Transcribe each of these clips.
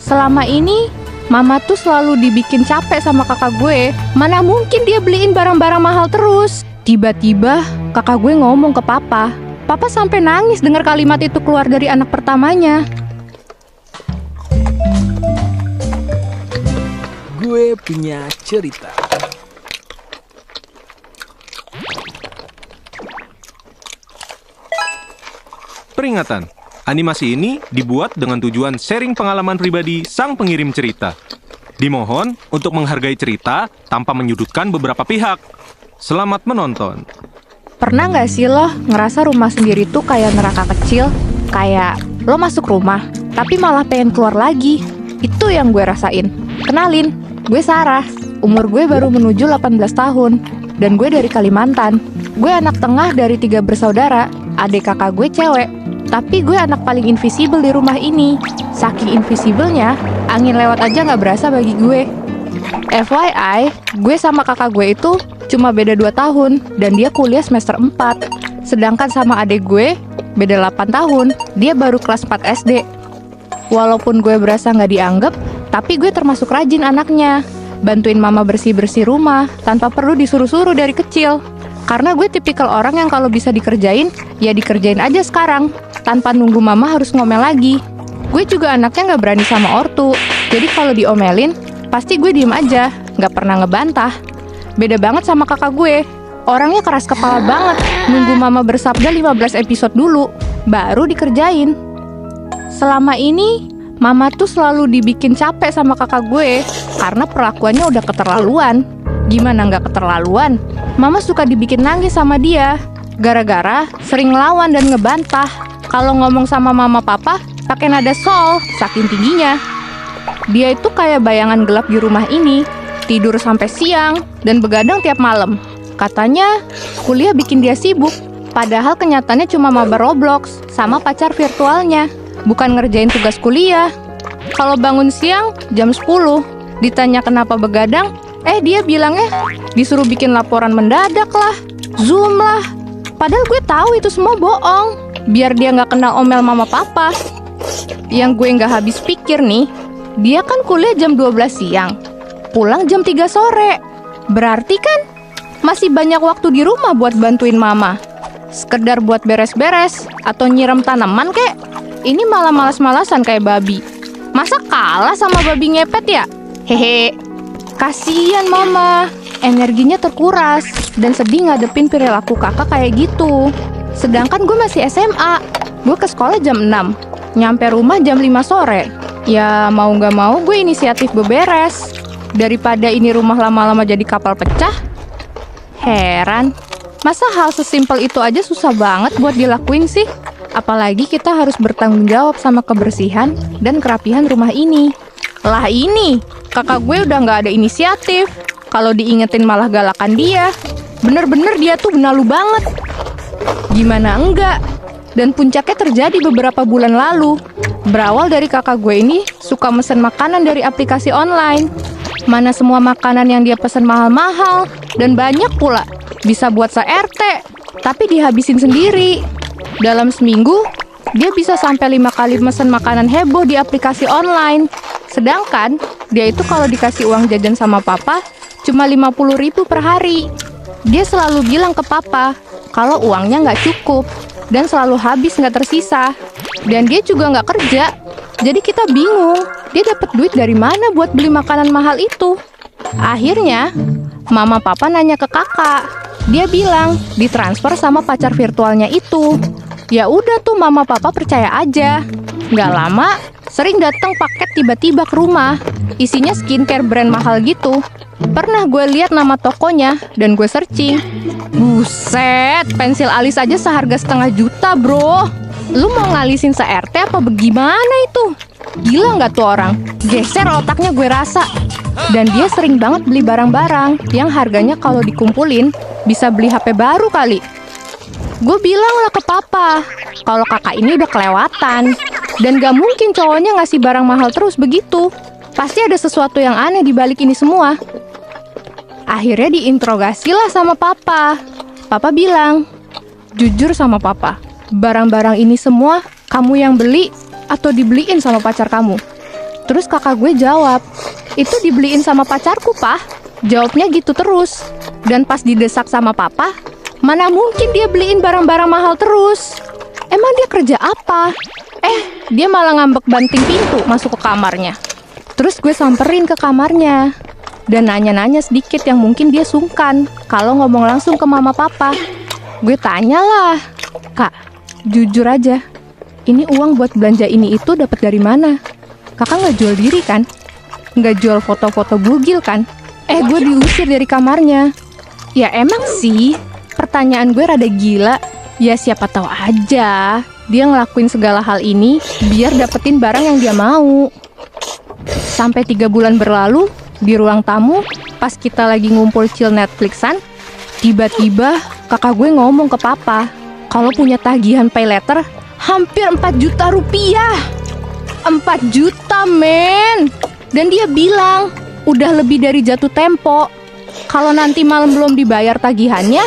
Selama ini, Mama tuh selalu dibikin capek sama kakak gue. Mana mungkin dia beliin barang-barang mahal terus. Tiba-tiba, kakak gue ngomong ke Papa. Papa sampai nangis dengar kalimat itu keluar dari anak pertamanya. Gue punya cerita. Peringatan, animasi ini dibuat dengan tujuan sharing pengalaman pribadi sang pengirim cerita. Dimohon untuk menghargai cerita tanpa menyudutkan beberapa pihak. Selamat menonton. Pernah nggak sih lo ngerasa rumah sendiri tuh kayak neraka kecil? Kayak lo masuk rumah, tapi malah pengen keluar lagi. Itu yang gue rasain. Kenalin, gue Sarah. Umur gue baru menuju 18 tahun. Dan gue dari Kalimantan. Gue anak tengah dari 3 bersaudara. Adik kakak gue cewek. Tapi gue anak paling invisible di rumah ini. Saking invisible-nya, angin lewat aja gak berasa bagi gue. FYI, gue sama kakak gue itu cuma beda 2 tahun. Dan dia kuliah semester 4. Sedangkan sama adik gue, beda 8 tahun. Dia baru kelas 4 SD. Walaupun gue berasa gak dianggap, tapi gue termasuk rajin anaknya. Bantuin mama bersih-bersih rumah, tanpa perlu disuruh-suruh dari kecil. Karena gue tipikal orang yang kalau bisa dikerjain, ya dikerjain aja sekarang, tanpa nunggu mama harus ngomel lagi. Gue juga anaknya gak berani sama ortu, jadi kalau diomelin, pasti gue diem aja, gak pernah ngebantah. Beda banget sama kakak gue, orangnya keras kepala banget, nunggu mama bersabda 15 episode dulu, baru dikerjain. Selama ini, mama tuh selalu dibikin capek sama kakak gue, karena perlakuannya udah keterlaluan. Gimana nggak keterlaluan? Mama suka dibikin nangis sama dia, gara-gara sering ngelawan dan ngebantah. Kalau ngomong sama mama papa, pakai nada sol, saking tingginya. Dia itu kayak bayangan gelap di rumah ini, tidur sampai siang, dan begadang tiap malam. Katanya, kuliah bikin dia sibuk, padahal kenyataannya cuma mabar Roblox, sama pacar virtualnya, bukan ngerjain tugas kuliah. Kalau bangun siang, jam 10, ditanya kenapa begadang, dia bilangnya disuruh bikin laporan mendadak lah, Zoom lah. Padahal gue tahu itu semua bohong, biar dia nggak kena omel mama papa. Yang gue nggak habis pikir nih, dia kan kuliah jam 12 siang, pulang jam 3 sore. Berarti kan masih banyak waktu di rumah buat bantuin mama. Sekedar buat beres-beres atau nyiram tanaman kek. Ini malah malas-malasan kayak babi. Masa kalah sama babi ngepet ya? Hehe. Kasian mama, energinya terkuras dan sedih ngadepin perilaku kakak kayak gitu. Sedangkan gue masih SMA, gue ke sekolah jam 6, nyampe rumah jam 5 sore. Ya mau gak mau gue inisiatif beberes. Daripada ini rumah lama-lama jadi kapal pecah. Heran, masa hal sesimpel itu aja susah banget buat dilakuin sih? Apalagi kita harus bertanggung jawab sama kebersihan dan kerapihan rumah ini. Lah ini, kakak gue udah gak ada inisiatif. Kalau diingetin malah galakan dia. Bener-bener dia tuh benalu banget. Gimana enggak? Dan puncaknya terjadi beberapa bulan lalu. Berawal dari kakak gue ini suka mesen makanan dari aplikasi online. Mana semua makanan yang dia pesen mahal-mahal. Dan banyak pula. Bisa buat se-RT, tapi dihabisin sendiri. Dalam seminggu, dia bisa sampai 5 kali mesen makanan heboh di aplikasi online. Sedangkan, dia itu kalau dikasih uang jajan sama papa, cuma 50.000 per hari. Dia selalu bilang ke papa, kalau uangnya nggak cukup, dan selalu habis nggak tersisa. Dan dia juga nggak kerja, jadi kita bingung, dia dapat duit dari mana buat beli makanan mahal itu. Akhirnya, mama papa nanya ke kakak. Dia bilang, ditransfer sama pacar virtualnya itu. Ya udah tuh mama papa percaya aja. Nggak lama, sering datang paket tiba-tiba ke rumah. Isinya skincare brand mahal gitu. Pernah gue lihat nama tokonya dan gue searching. Buset, pensil alis aja seharga 500 juta bro. Lu mau ngalisin se-RT apa bagaimana itu? Gila nggak tuh orang? Geser otaknya gue rasa. Dan dia sering banget beli barang-barang yang harganya kalau dikumpulin bisa beli HP baru kali. Gue bilang lah ke papa, kalau kakak ini udah kelewatan. Dan gak mungkin cowoknya ngasih barang mahal terus begitu. Pasti ada sesuatu yang aneh di balik ini semua. Akhirnya diinterogasi lah sama papa. Papa bilang, jujur sama papa, barang-barang ini semua kamu yang beli atau dibeliin sama pacar kamu? Terus kakak gue jawab, itu dibeliin sama pacarku, Pak. Jawabnya gitu terus. Dan pas didesak sama papa, mana mungkin dia beliin barang-barang mahal terus. Emang dia kerja apa? Dia malah ngambek banting pintu masuk ke kamarnya. Terus gue samperin ke kamarnya dan nanya-nanya sedikit yang mungkin dia sungkan kalau ngomong langsung ke mama papa. Gue tanyalah, Kak, jujur aja, ini uang buat belanja ini itu dapat dari mana? Kakak nggak jual diri kan? Nggak jual foto-foto bugil kan? Gue diusir dari kamarnya. Ya emang sih, pertanyaan gue rada gila. Ya siapa tahu aja dia ngelakuin segala hal ini biar dapetin barang yang dia mau. Sampai 3 bulan berlalu, di ruang tamu, pas kita lagi ngumpul chill Netflixan, tiba-tiba kakak gue ngomong ke papa kalau punya tagihan pay letter hampir 4 juta rupiah. 4 juta, men! Dan dia bilang, udah lebih dari jatuh tempo. Kalau nanti malam belum dibayar tagihannya,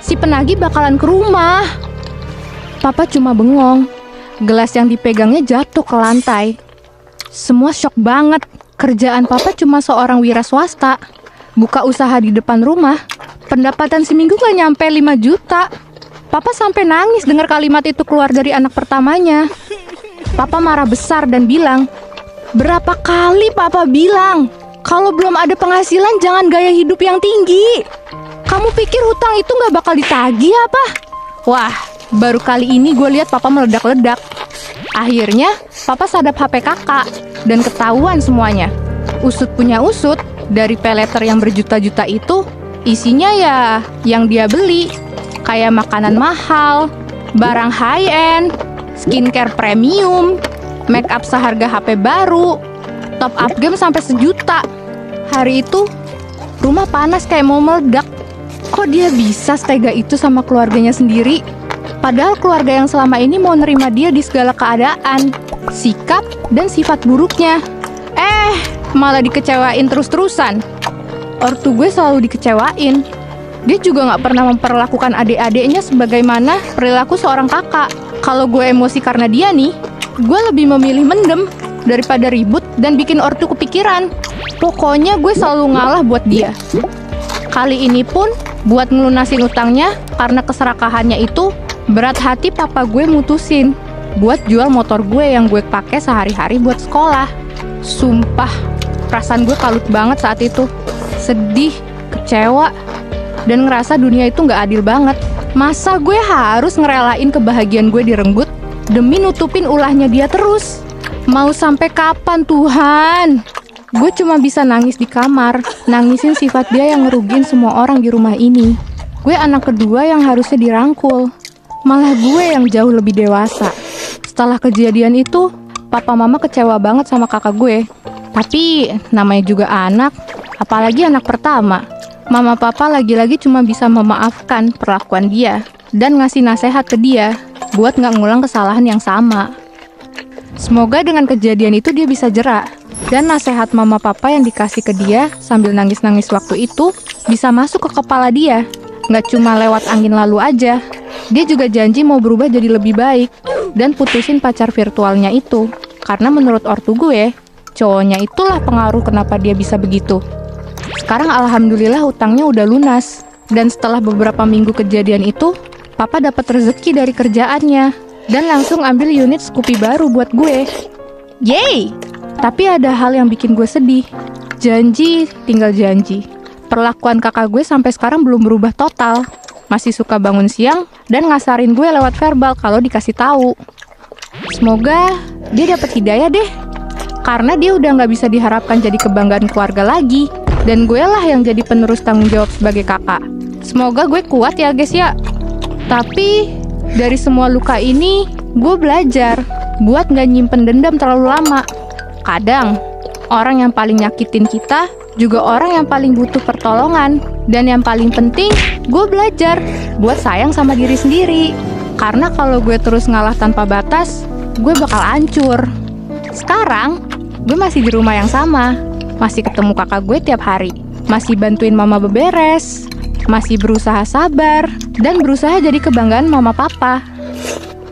si penagih bakalan ke rumah. Papa cuma bengong. Gelas yang dipegangnya jatuh ke lantai. Semua shock banget. Kerjaan papa cuma seorang wira swasta. Buka usaha di depan rumah. Pendapatan seminggu gak nyampe 5 juta. Papa sampai nangis dengar kalimat itu keluar dari anak pertamanya. Papa marah besar dan bilang, berapa kali papa bilang, kalau belum ada penghasilan jangan gaya hidup yang tinggi. Kamu pikir hutang itu gak bakal ditagih apa? Wah, baru kali ini gue lihat papa meledak-ledak. Akhirnya, papa sadap HP kakak dan ketahuan semuanya. Usut punya usut, dari pay letter yang berjuta-juta itu, isinya ya yang dia beli. Kayak makanan mahal, barang high-end, skincare premium, make up seharga HP baru, top up game sampai 1 juta. Hari itu, rumah panas kayak mau meledak. Kok dia bisa setega itu sama keluarganya sendiri? Padahal keluarga yang selama ini mau nerima dia di segala keadaan, sikap, dan sifat buruknya. Malah dikecewain terus-terusan. Ortu gue selalu dikecewain. Dia juga gak pernah memperlakukan adik-adiknya sebagaimana perilaku seorang kakak. Kalau gue emosi karena dia nih, gue lebih memilih mendem daripada ribut dan bikin ortu kepikiran. Pokoknya gue selalu ngalah buat dia. Kali ini pun, buat ngelunasin utangnya, karena keserakahannya itu, berat hati papa gue mutusin buat jual motor gue yang gue pakai sehari-hari buat sekolah. Sumpah, perasaan gue kalut banget saat itu. Sedih, kecewa, dan ngerasa dunia itu gak adil banget. Masa gue harus ngerelain kebahagiaan gue direnggut demi nutupin ulahnya dia terus? Mau sampai kapan Tuhan? Gue cuma bisa nangis di kamar, nangisin sifat dia yang ngerugin semua orang di rumah ini. Gue anak kedua yang harusnya dirangkul, malah gue yang jauh lebih dewasa. Setelah kejadian itu, papa mama kecewa banget sama kakak gue. Tapi namanya juga anak, apalagi anak pertama. Mama papa lagi-lagi cuma bisa memaafkan perlakuan dia dan ngasih nasihat ke dia buat gak ngulang kesalahan yang sama. Semoga dengan kejadian itu dia bisa jerak, dan nasihat mama papa yang dikasih ke dia sambil nangis-nangis waktu itu bisa masuk ke kepala dia. Gak cuma lewat angin lalu aja. Dia juga janji mau berubah jadi lebih baik dan putusin pacar virtualnya itu. Karena menurut ortu gue, cowoknya itulah pengaruh kenapa dia bisa begitu. Sekarang alhamdulillah utangnya udah lunas. Dan setelah beberapa minggu kejadian itu, papa dapat rezeki dari kerjaannya dan langsung ambil unit Scoopy baru buat gue. Yeay! Tapi ada hal yang bikin gue sedih. Janji tinggal janji. Perlakuan kakak gue sampai sekarang belum berubah total. Masih suka bangun siang dan ngasarin gue lewat verbal kalau dikasih tahu. Semoga dia dapat hidayah deh. Karena dia udah nggak bisa diharapkan jadi kebanggaan keluarga lagi. Dan gue lah yang jadi penerus tanggung jawab sebagai kakak. Semoga gue kuat ya guys ya. Tapi dari semua luka ini, gue belajar buat nggak nyimpen dendam terlalu lama. Kadang, orang yang paling nyakitin kita juga orang yang paling butuh pertolongan. Dan yang paling penting, gue belajar buat sayang sama diri sendiri. Karena kalau gue terus ngalah tanpa batas, gue bakal hancur. Sekarang, gue masih di rumah yang sama. Masih ketemu kakak gue tiap hari. Masih bantuin mama beberes. Masih berusaha sabar. Dan berusaha jadi kebanggaan mama papa.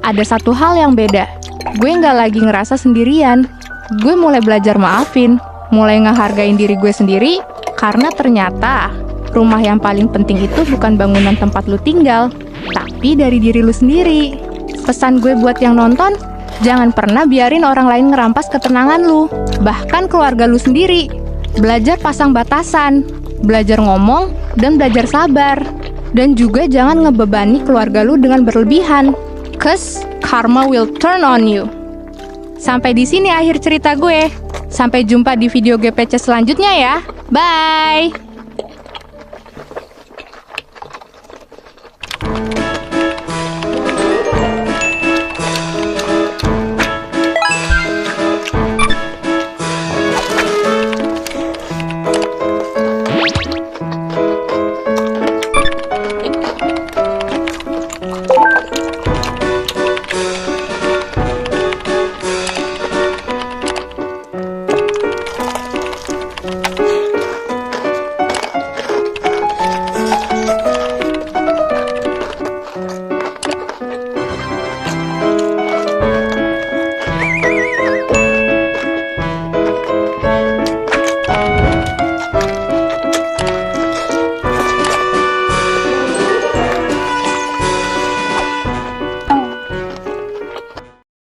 Ada satu hal yang beda. Gue nggak lagi ngerasa sendirian. gue mulai belajar maafin, mulai ngehargain diri gue sendiri, karena ternyata rumah yang paling penting itu bukan bangunan tempat lu tinggal, tapi dari diri lu sendiri. Pesan gue buat yang nonton, jangan pernah biarin orang lain ngerampas ketenangan lu, bahkan keluarga lu sendiri. Belajar pasang batasan, belajar ngomong, dan belajar sabar. Dan juga jangan ngebebani keluarga lu dengan berlebihan, 'cause karma will turn on you. Sampai di sini akhir cerita gue. Sampai jumpa di video GPC selanjutnya ya. Bye!